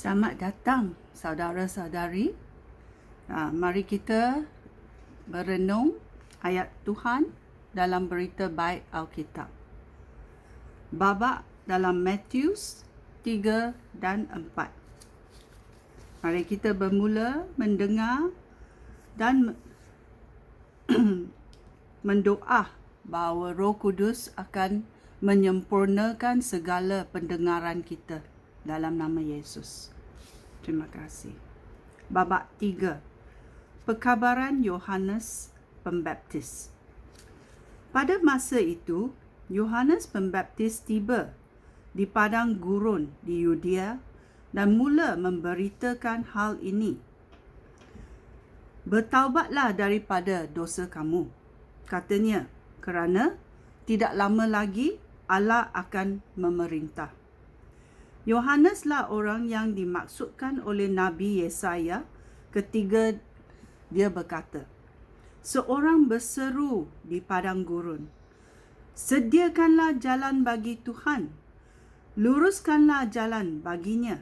Selamat datang saudara-saudari. Mari kita berenung ayat Tuhan dalam berita baik Alkitab. Babak dalam Matius 3 dan 4. Mari kita bermula mendengar dan mendoa bahawa Roh Kudus akan menyempurnakan segala pendengaran kita dalam nama Yesus. Terima kasih. Babak 3. Perkabaran Yohanes Pembaptis. Pada masa itu, Yohanes Pembaptis tiba di padang gurun di Yudea dan mula memberitakan hal ini. Bertaubatlah daripada dosa kamu, katanya, kerana tidak lama lagi Allah akan memerintah. Yohaneslah orang yang dimaksudkan oleh Nabi Yesaya ketika dia berkata, seorang berseru di padang gurun, sediakanlah jalan bagi Tuhan, luruskanlah jalan baginya.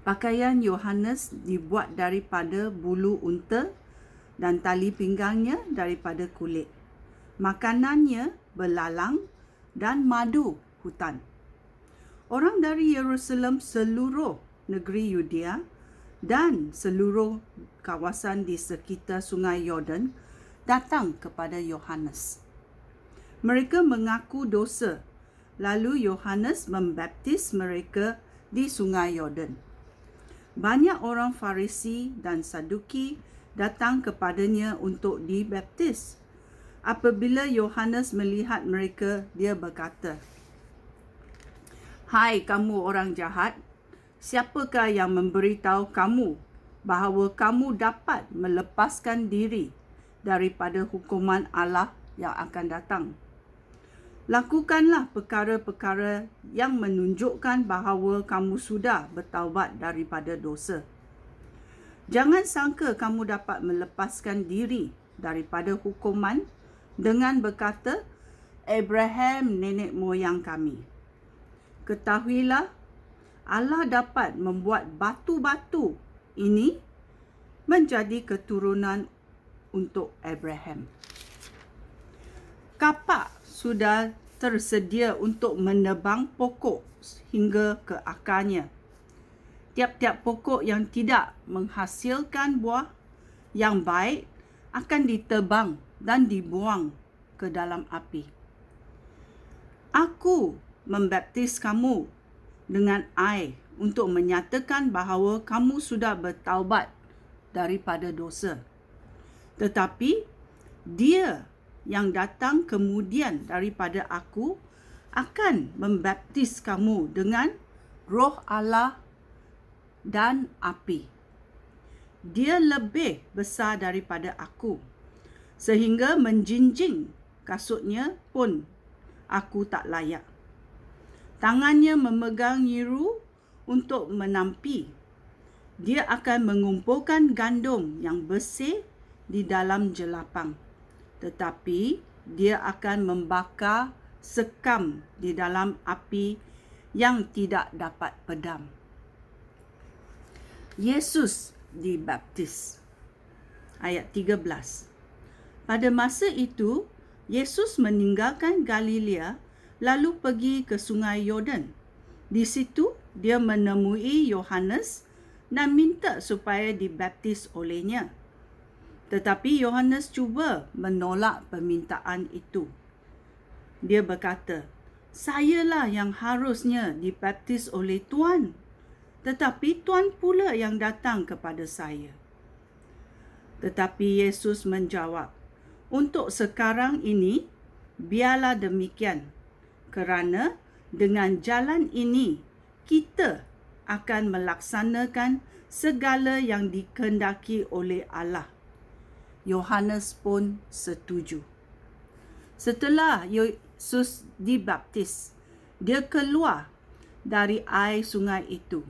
Pakaian Yohanes dibuat daripada bulu unta dan tali pinggangnya daripada kulit. Makanannya belalang dan madu hutan. Orang dari Yerusalem, seluruh negeri Yudea dan seluruh kawasan di sekitar Sungai Yordan datang kepada Yohanes. Mereka mengaku dosa, lalu Yohanes membaptis mereka di Sungai Yordan. Banyak orang Farisi dan Saduki datang kepadanya untuk dibaptis. Apabila Yohanes melihat mereka, dia berkata, hai kamu orang jahat, siapakah yang memberitahu kamu bahawa kamu dapat melepaskan diri daripada hukuman Allah yang akan datang? Lakukanlah perkara-perkara yang menunjukkan bahawa kamu sudah bertaubat daripada dosa. Jangan sangka kamu dapat melepaskan diri daripada hukuman dengan berkata, Abraham nenek moyang kami. Ketahuilah, Allah dapat membuat batu-batu ini menjadi keturunan untuk Abraham. Kapak sudah tersedia untuk menebang pokok hingga ke akarnya. Tiap-tiap pokok yang tidak menghasilkan buah yang baik akan ditebang dan dibuang ke dalam api. Aku membaptis kamu dengan air untuk menyatakan bahawa kamu sudah bertaubat daripada dosa. Tetapi dia yang datang kemudian daripada aku akan membaptis kamu dengan Roh Allah dan api. Dia lebih besar daripada aku, sehingga menjinjing kasutnya pun aku tak layak. Tangannya memegang nyiru untuk menampi. Dia akan mengumpulkan gandum yang bersih di dalam jelapang. Tetapi dia akan membakar sekam di dalam api yang tidak dapat padam. Yesus dibaptis. Ayat 13. Pada masa itu, Yesus meninggalkan Galilea lalu pergi ke Sungai Yordan. Di situ dia menemui Yohanes dan minta supaya dibaptis olehnya. Tetapi Yohanes cuba menolak permintaan itu. Dia berkata, sayalah yang harusnya dibaptis oleh Tuan, tetapi Tuan pula yang datang kepada saya. Tetapi Yesus menjawab, untuk sekarang ini, biarlah demikian. Kerana dengan jalan ini, kita akan melaksanakan segala yang dikehendaki oleh Allah. Yohanes pun setuju. Setelah Yesus dibaptis, dia keluar dari air sungai itu.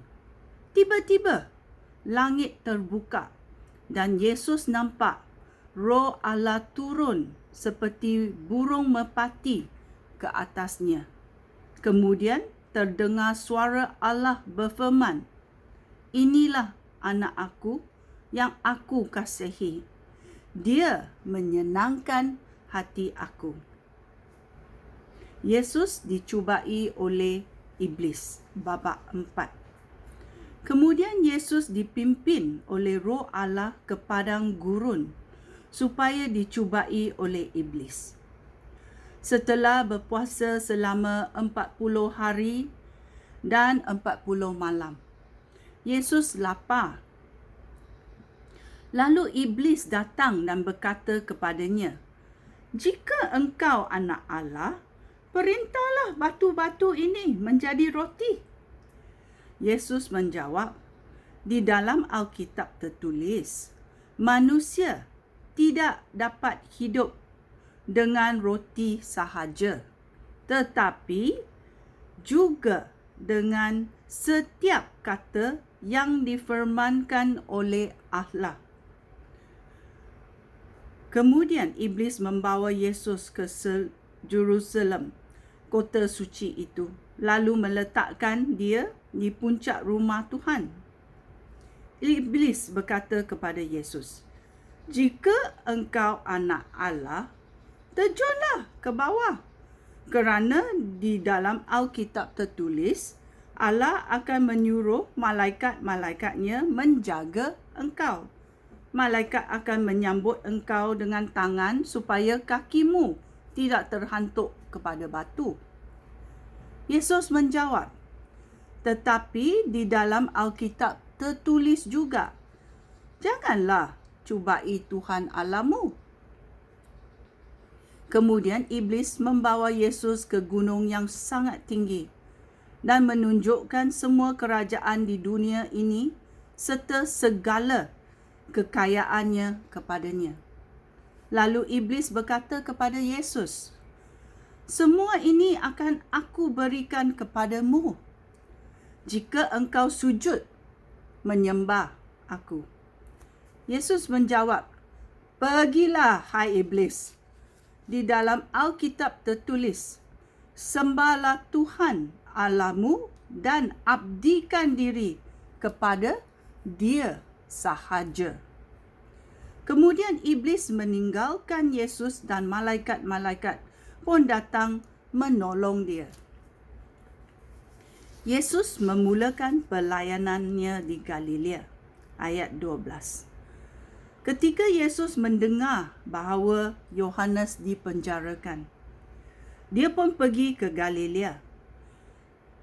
Tiba-tiba, langit terbuka dan Yesus nampak Roh Allah turun seperti burung merpati ke atasnya. Kemudian terdengar suara Allah berfirman, "Inilah anak aku yang aku kasihi. Dia menyenangkan hati aku." Yesus dicubai oleh iblis, babak 4. Kemudian Yesus dipimpin oleh Roh Allah ke padang gurun supaya dicubai oleh iblis. Setelah berpuasa selama 40 hari dan 40 malam, Yesus lapar. Lalu iblis datang dan berkata kepadanya, "Jika engkau anak Allah, perintahlah batu-batu ini menjadi roti." Yesus menjawab, "Di dalam Alkitab tertulis, manusia tidak dapat hidup dengan roti sahaja, tetapi juga dengan setiap kata yang difirmankan oleh Allah." Kemudian iblis membawa Yesus ke Jerusalem, kota suci itu, lalu meletakkan dia di puncak rumah Tuhan. Iblis berkata kepada Yesus, "Jika engkau anak Allah, terjunlah ke bawah. Kerana di dalam Alkitab tertulis, Allah akan menyuruh malaikat-malaikatnya menjaga engkau. Malaikat akan menyambut engkau dengan tangan supaya kakimu tidak terhantuk kepada batu." Yesus menjawab, "Tetapi di dalam Alkitab tertulis juga, janganlah cubai Tuhan Allahmu." Kemudian iblis membawa Yesus ke gunung yang sangat tinggi dan menunjukkan semua kerajaan di dunia ini serta segala kekayaannya kepadanya. Lalu iblis berkata kepada Yesus, "Semua ini akan aku berikan kepadamu jika engkau sujud menyembah aku." Yesus menjawab, "Pergilah, hai iblis. Di dalam Alkitab tertulis, sembahlah Tuhan Allahmu dan abdikan diri kepada Dia sahaja." Kemudian iblis meninggalkan Yesus dan malaikat-malaikat pun datang menolong dia. Yesus memulakan pelayanannya di Galilea. Ayat 12. Ketika Yesus mendengar bahawa Yohanes dipenjarakan, dia pun pergi ke Galilea.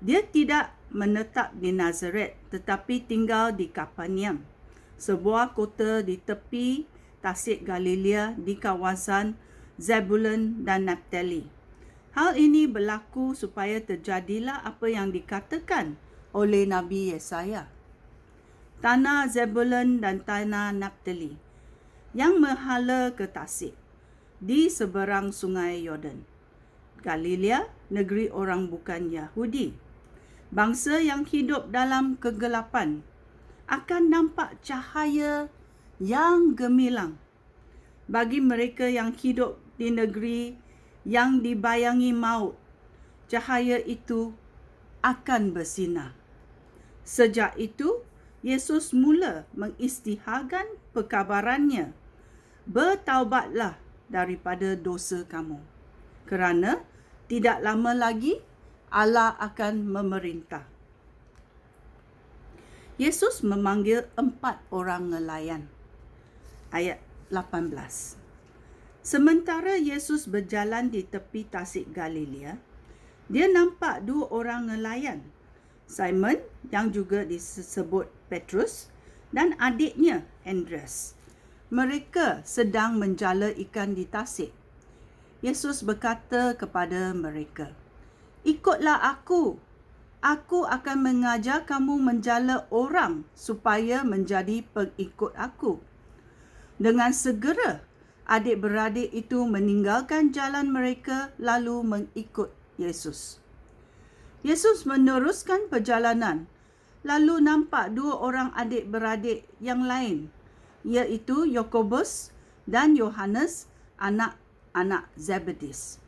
Dia tidak menetap di Nazaret tetapi tinggal di Kapernaum, sebuah kota di tepi tasik Galilea di kawasan Zebulun dan Naphtali. Hal ini berlaku supaya terjadilah apa yang dikatakan oleh Nabi Yesaya. Tanah Zebulun dan tanah Naphtali yang menghala ke tasik di seberang sungai Yordan. Galilea, negeri orang bukan Yahudi. Bangsa yang hidup dalam kegelapan akan nampak cahaya yang gemilang. Bagi mereka yang hidup di negeri yang dibayangi maut, cahaya itu akan bersinar. Sejak itu, Yesus mula mengisytiharkan perkabarannya, "Bertaubatlah daripada dosa kamu, kerana tidak lama lagi Allah akan memerintah." Yesus memanggil 4 orang nelayan. Ayat 18. Sementara Yesus berjalan di tepi tasik Galilea, dia nampak 2 orang nelayan, Simon yang juga disebut Petrus dan adiknya Andreas. Mereka sedang menjala ikan di tasik. Yesus berkata kepada mereka, "Ikutlah aku. Aku akan mengajar kamu menjala orang supaya menjadi pengikut aku." Dengan segera, adik-beradik itu meninggalkan jalan mereka lalu mengikut Yesus. Yesus meneruskan perjalanan, lalu nampak 2 orang adik-beradik yang lain, iaitu Yakobus dan Yohanes, anak-anak Zebedis.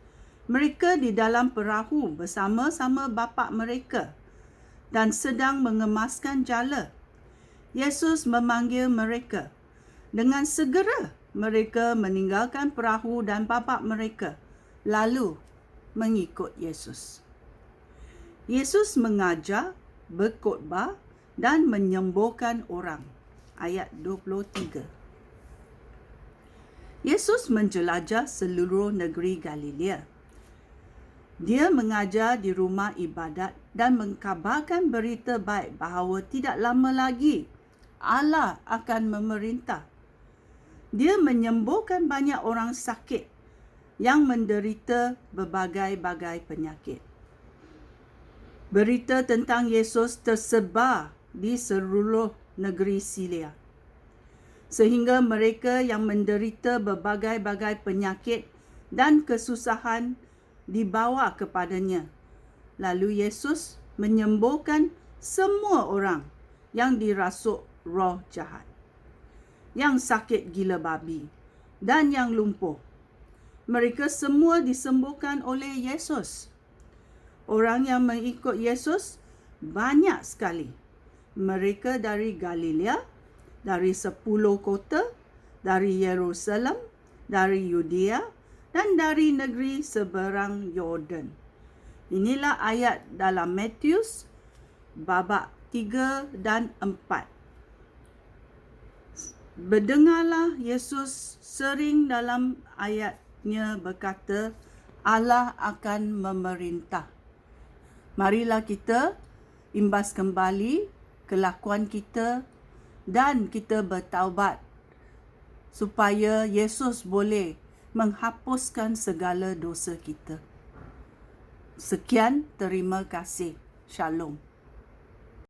Mereka di dalam perahu bersama-sama bapa mereka dan sedang mengemaskan jala. Yesus memanggil mereka. Dengan segera mereka meninggalkan perahu dan bapa mereka, lalu mengikut Yesus. Yesus mengajar, berkhotbah dan menyembuhkan orang. Ayat 23. Yesus menjelajah seluruh negeri Galilea. Dia mengajar di rumah ibadat dan mengkabarkan berita baik bahawa tidak lama lagi Allah akan memerintah. Dia menyembuhkan banyak orang sakit yang menderita berbagai-bagai penyakit. Berita tentang Yesus tersebar di seluruh negeri Siria, sehingga mereka yang menderita berbagai-bagai penyakit dan kesusahan dibawa kepadanya. Lalu Yesus menyembuhkan semua orang yang dirasuk roh jahat, yang sakit gila babi, dan yang lumpuh. Mereka semua disembuhkan oleh Yesus. Orang yang mengikut Yesus banyak sekali. Mereka dari Galilea, dari 10 kota, dari Yerusalem, dari Yudea, dan dari negeri seberang Yordan. Inilah ayat dalam Matius babak 3 dan 4. Berdengarlah, Yesus sering dalam ayatnya berkata, Allah akan memerintah. Marilah kita imbas kembali kelakuan kita dan kita bertaubat supaya Yesus boleh menghapuskan segala dosa kita. Sekian, terima kasih. Shalom.